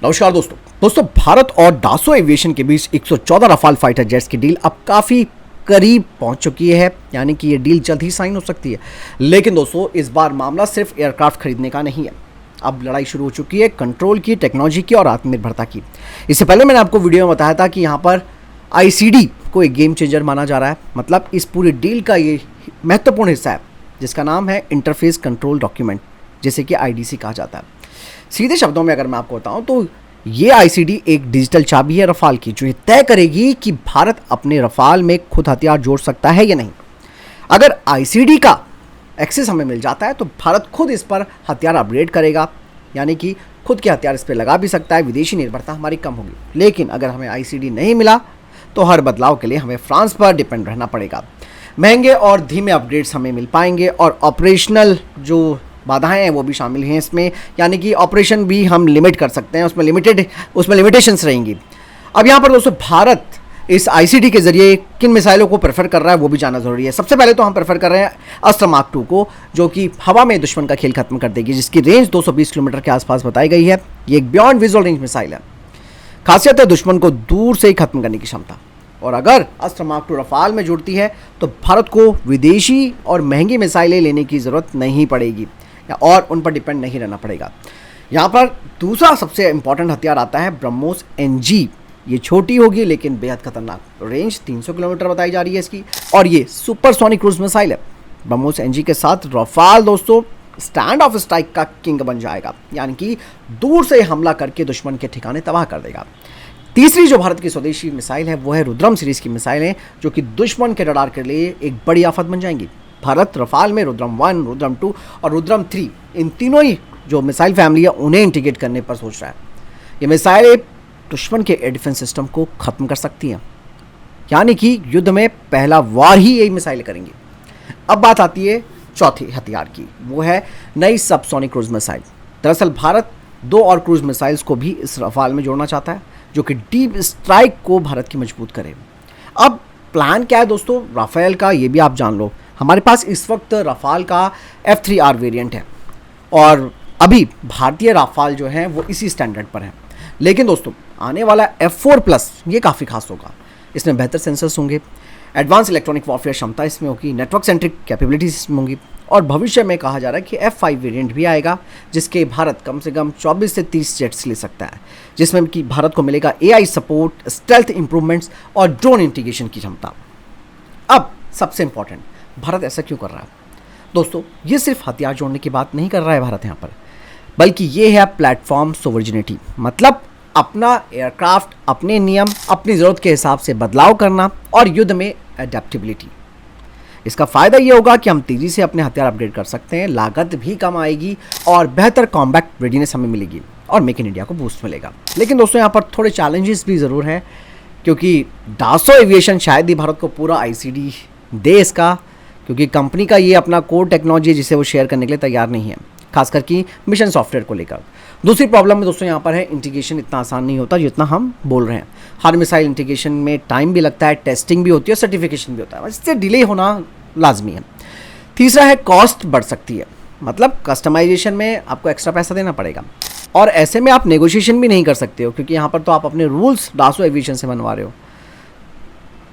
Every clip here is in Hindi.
नमस्कार दोस्तों भारत और डासो एविएशन के बीच 114 रफाल फाइटर जेट्स की डील अब काफ़ी करीब पहुंच चुकी है, यानी कि ये डील जल्द ही साइन हो सकती है। लेकिन दोस्तों इस बार मामला सिर्फ एयरक्राफ्ट खरीदने का नहीं है, अब लड़ाई शुरू हो चुकी है कंट्रोल की, टेक्नोलॉजी की और आत्मनिर्भरता की। इससे पहले मैंने आपको वीडियो में बताया था कि यहाँ पर ICD को एक गेम चेंजर माना जा रहा है, मतलब इस पूरी डील का ये महत्वपूर्ण हिस्सा है जिसका नाम है इंटरफेस कंट्रोल डॉक्यूमेंट, जिसे कि IDC कहा जाता है। सीधे शब्दों में अगर मैं आपको बताऊं तो ये ICD एक डिजिटल चाबी है रफाल की, जो ये तय करेगी कि भारत अपने रफाल में खुद हथियार जोड़ सकता है या नहीं। अगर ICD का एक्सेस हमें मिल जाता है तो भारत खुद इस पर हथियार अपग्रेड करेगा, यानी कि खुद के हथियार इस पर लगा भी सकता है, विदेशी निर्भरता हमारी कम होगी। लेकिन अगर हमें ICD नहीं मिला तो हर बदलाव के लिए हमें फ्रांस पर डिपेंड रहना पड़ेगा। महंगे और धीमे अपग्रेड्स हमें मिल पाएंगे और ऑपरेशनल जो बाधाएं हैं वो भी शामिल हैं इसमें, यानी कि ऑपरेशन भी हम लिमिट कर सकते हैं, उसमें लिमिटेशंस रहेंगी। अब यहाँ पर दोस्तों भारत इस ICD के जरिए किन मिसाइलों को प्रेफर कर रहा है वो भी जानना जरूरी है। सबसे पहले तो हम प्रेफर कर रहे हैं अस्त्र मार्क 2 को, जो कि हवा में दुश्मन का खेल खत्म कर देगी, जिसकी रेंज 220 किलोमीटर के आसपास बताई गई है। ये एक बियॉन्ड विजुअल रेंज मिसाइल है, खासियत है दुश्मन को दूर से ही खत्म करने की क्षमता। और अगर अस्त्र मार्क 2 रफाल में जुड़ती है तो भारत को विदेशी और महंगी मिसाइलें लेने की ज़रूरत नहीं पड़ेगी और उन पर डिपेंड नहीं रहना पड़ेगा। यहाँ पर दूसरा सबसे इंपॉर्टेंट हथियार आता है ब्रह्मोस NG। ये छोटी होगी लेकिन बेहद खतरनाक, रेंज 300 किलोमीटर बताई जा रही है इसकी, और ये सुपरसोनिक क्रूज मिसाइल है। ब्रह्मोस NG के साथ रफाल दोस्तों स्टैंड ऑफ स्ट्राइक का किंग बन जाएगा, यानी कि दूर से हमला करके दुश्मन के ठिकाने तबाह कर देगा। तीसरी जो भारत की स्वदेशी मिसाइल है वो है रुद्रम सीरीज की मिसाइलें, जो कि दुश्मन के रडार के लिए एक बड़ी आफत बन जाएंगी। भारत रफाल में रुद्रम 1, रुद्रम 2 और रुद्रम 3 इन तीनों ही जो मिसाइल फैमिली है उन्हें इंटीग्रेट करने पर सोच रहा है। ये मिसाइलें दुश्मन के एयर डिफेंस सिस्टम को ख़त्म कर सकती हैं, यानी कि युद्ध में पहला वार ही यही मिसाइलें करेंगी। अब बात आती है चौथी हथियार की, वो है नई सबसोनिक क्रूज मिसाइल। दरअसल भारत 2 और क्रूज मिसाइल्स को भी इस रफाल में जोड़ना चाहता है, जो कि डीप स्ट्राइक को भारत की मजबूत करे। अब प्लान क्या है दोस्तों राफेल का, ये भी आप जान लो। हमारे पास इस वक्त रफाल का F3R वेरिएंट है और अभी भारतीय राफाल जो हैं वो इसी स्टैंडर्ड पर हैं। लेकिन दोस्तों आने वाला F4+ ये काफ़ी खास होगा। इसमें बेहतर सेंसर्स होंगे, एडवांस इलेक्ट्रॉनिक वॉरफेयर क्षमता इसमें होगी, नेटवर्क सेंट्रिक कैपेबिलिटीज इसमें होंगी, और भविष्य में कहा जा रहा है कि F5 वेरिएंट भी आएगा, जिसके भारत कम से कम 24 से 30 जेट्स ले सकता है, जिसमें कि भारत को मिलेगा AI सपोर्ट, स्टेल्थ इंप्रूवमेंट्स और ड्रोन इंटीग्रेशन की क्षमता। अब सबसे इंपॉर्टेंट, भारत ऐसा क्यों कर रहा है दोस्तों? ये सिर्फ हथियार जोड़ने की बात नहीं कर रहा है भारत यहाँ पर, बल्कि ये है प्लेटफॉर्म सोवर्जिनिटी, मतलब अपना एयरक्राफ्ट, अपने नियम, अपनी ज़रूरत के हिसाब से बदलाव करना और युद्ध में एडेप्टेबिलिटी। इसका फ़ायदा ये होगा कि हम तेज़ी से अपने हथियार अपग्रेड कर सकते हैं, लागत भी कम आएगी और बेहतर कॉम्बैट रेडीनेस हमें मिलेगी और मेक इन इंडिया को बूस्ट मिलेगा। लेकिन दोस्तों यहाँ पर थोड़े चैलेंजेस भी ज़रूर हैं, क्योंकि डासो एविएशन शायद ही भारत को पूरा ICD दे इसका, क्योंकि कंपनी का ये अपना कोर टेक्नोलॉजी जिसे वो शेयर करने के लिए तैयार नहीं है, खासकर कि मिशन सॉफ्टवेयर को लेकर। दूसरी प्रॉब्लम में दोस्तों यहाँ पर है इंटीग्रेशन इतना आसान नहीं होता जितना हम बोल रहे हैं। हर मिसाइल इंटीग्रेशन में टाइम भी लगता है, टेस्टिंग भी होती है, सर्टिफिकेशन भी होता है, इससे डिले होना लाजमी है। तीसरा है कॉस्ट बढ़ सकती है, मतलब कस्टमाइजेशन में आपको एक्स्ट्रा पैसा देना पड़ेगा और ऐसे में आप नेगोशिएशन भी नहीं कर सकते हो, क्योंकि यहाँ पर तो आप अपने रूल्स डासो एविएशन से बनवा रहे हो।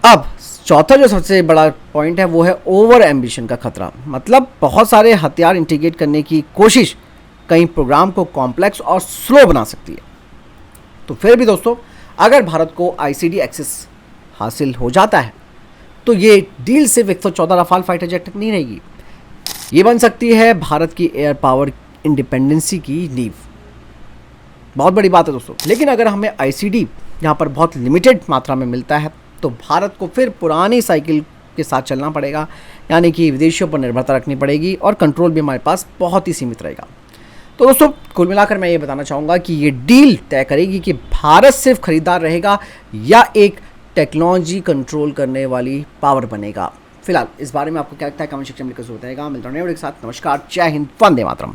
अब चौथा जो सबसे बड़ा पॉइंट है वो है ओवर एम्बिशन का खतरा, मतलब बहुत सारे हथियार इंटीग्रेट करने की कोशिश कई प्रोग्राम को कॉम्प्लेक्स और स्लो बना सकती है। तो फिर भी दोस्तों अगर भारत को ICD एक्सेस हासिल हो जाता है तो ये डील सिर्फ 114 रफाल फाइटर जेट तक नहीं रहेगी, ये बन सकती है भारत की एयर पावर इंडिपेंडेंसी की नींव। बहुत बड़ी बात है दोस्तों। लेकिन अगर हमें ICD यहाँ पर बहुत लिमिटेड मात्रा में मिलता है तो भारत को फिर पुरानी साइकिल के साथ चलना पड़ेगा, यानी कि विदेशियों पर निर्भरता रखनी पड़ेगी और कंट्रोल भी हमारे पास बहुत ही सीमित रहेगा। तो दोस्तों कुल मिलाकर मैं ये बताना चाहूँगा कि ये डील तय करेगी कि भारत सिर्फ खरीदार रहेगा या एक टेक्नोलॉजी कंट्रोल करने वाली पावर बनेगा। फिलहाल इस बारे में आपको क्या लगता है कमेंट सेक्शन में लिखकर जरूर बताइएगा। मिलता हूं नए वीडियो के साथ। नमस्कार, जय हिंद, वंदे मातरम।